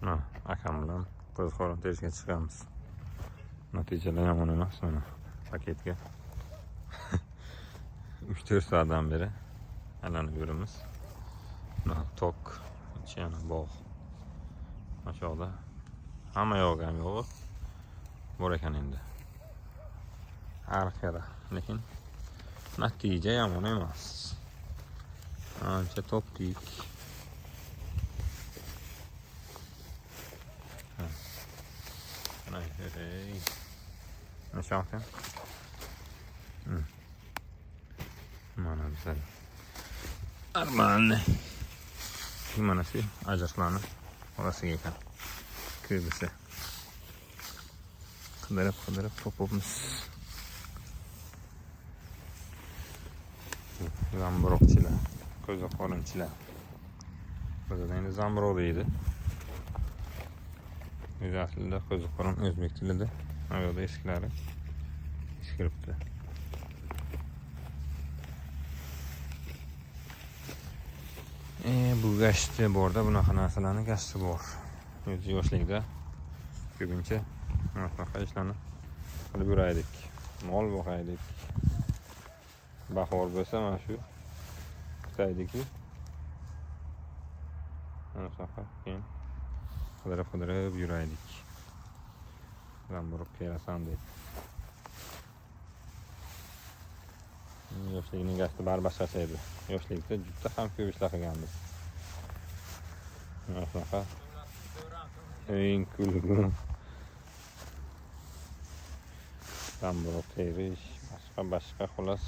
Akam bilan qo'ziqorin terishga chiqamiz. Natijalar yomon emas. Mana paketga 3-4 soatdan beri aylanib yuramiz. Tok, ichi yana bog'. Aşağıda hamma yo'q ham yo'q bor ekan endi. Har xira, lekin natija yomon emas. Ancha topdik. Hey. Nasıl? Mana güzel. Armağan. Gimana sih ajarslarni orasiga ekan. Kirgisi. Qidirib topibmiz. Zamburug'chilar, qo'ziqorinchilar. Bizda endi zamburug' deydi. Biz aslida qo'ziqorin o'zbek tilida. Bu yerda eshiklari ishkiribdi. Bu gashti borda bunaqa narsalarning gashti bor. O'z yoshligida ko'pincha bunaqa ishlarni qilib yuraydik. Mol boqaydik. Bahor bo'lsa mana shu kutaydiki. Bunaqa keyin qidirib yuraydik. Zamburug' kelasan deb. Yoshligining gashti baribir edi. Yoshlikda juda ham ko'p ishlar qilganmiz. Bunaqa eng kulgum zamburug' terish, boshqa xolos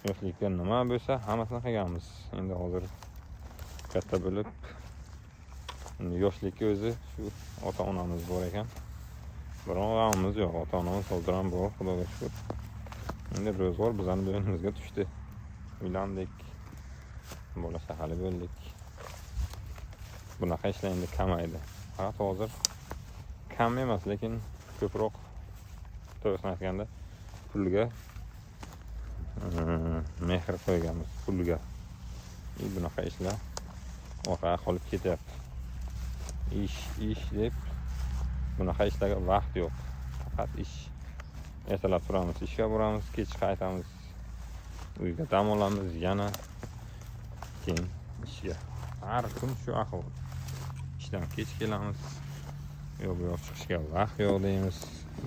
yoshlikda nima bo'lsa hammasini qilganmiz. Endi hozir katta bo'lib yoshlikka o'zi shu ota-onamiz bor ekan. Biroq g'amimiz yo'q. Ota-onamiz hozir ham bor, Xudoga shukr. Endi ro'zg'or bizning bo'ynimizga tushdi. Uylandik. Bola chaqali bo'ldik. Bunaqa ishlar endi kamaydi. Faqat hozir kam emas, lekin ko'proq to'g'risini aytganda pulga mehr qo'yganmiz, pulga. Bunaqa ishlar orqaga qolib ketyapti. Ish deb bunaqa ishlarga vaqt yo'q. Faqat ish. Ertalab turamiz, ishga boramiz, kech qaytamiz. Uyga dam olamiz, yana keyin ishga. Har kun shu ahvol. Ishdan kech kelamiz. Yo'q chiqishga vaqt yo'q deymiz.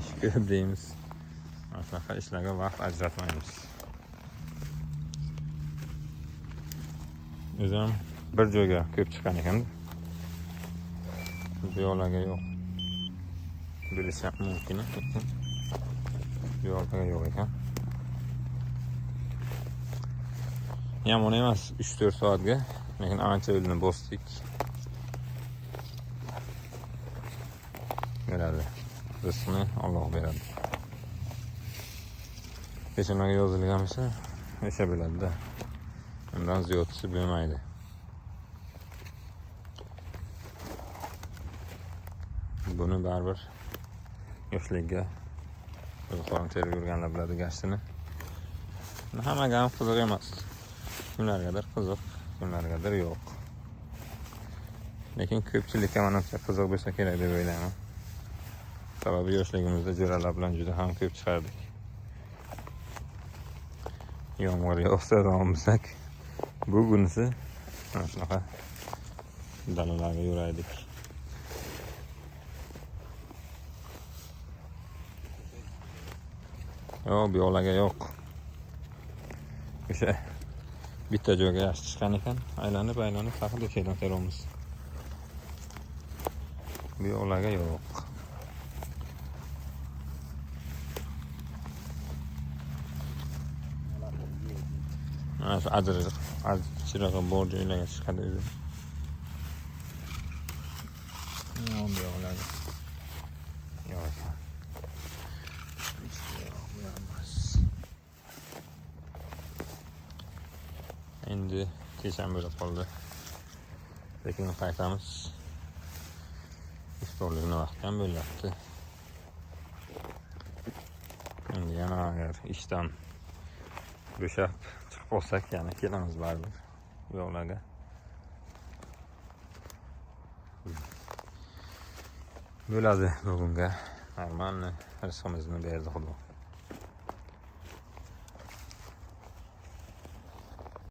Ish ko'p deymiz. Shunaqa ishlarga vaqt ajratmaymiz. O'zim bir joyga ko'p chiqqan ekan. Bu yo'llarga yo'q. Bilishim mumkin, lekin yo'llarga yo'q ekan. Yomon emas 3-4 soatga, lekin ancha yo'lni bosdik. Beradi. Rizqni Alloh beradi. Peshonaga yozilgan bo'lsa, o'sha bo'ladi-da. Undan ziyodasi bo'lmaydi. Buni baribir yoshlikka qo'ziqorin terib yurganlar biladi gashtini. Hammaga ham qiziq emas. Kimlargadir qiziq, kimlargadir yo'q. Lekin ko'pchilikka menimcha qiziq bo'lsa kerak deb o'ylayman. Sababi yoshligimizda jo'ralar bilan juda ham ko'p chiqardik. Yomg'ir yog'sa bo'lsak, bugunisi mana shunaqa dalalarga yuraydik. Yo'q, bu yo'llarga yo'q. O'sha bitta joyga yaxshi chiqqan ekan, aylanib faqat o'shadan teramiz. Bu yo'llarga yo'q. Mana shu ajrig'i bor joylarga chiqadi o'zi. Yo'q, bu yo'llarga yo'q. Endi kecham bo'lib qoldi. Lekin qaytamiz. Iftorlikni vaqti ham bo'lyapti. Endi yana agar ishdan bo'shab chiqib olsak, yana kelamiz baribir bu yo'llarga. bo'ladi bugunga. Normalniy rizqimizni berdi Xudo.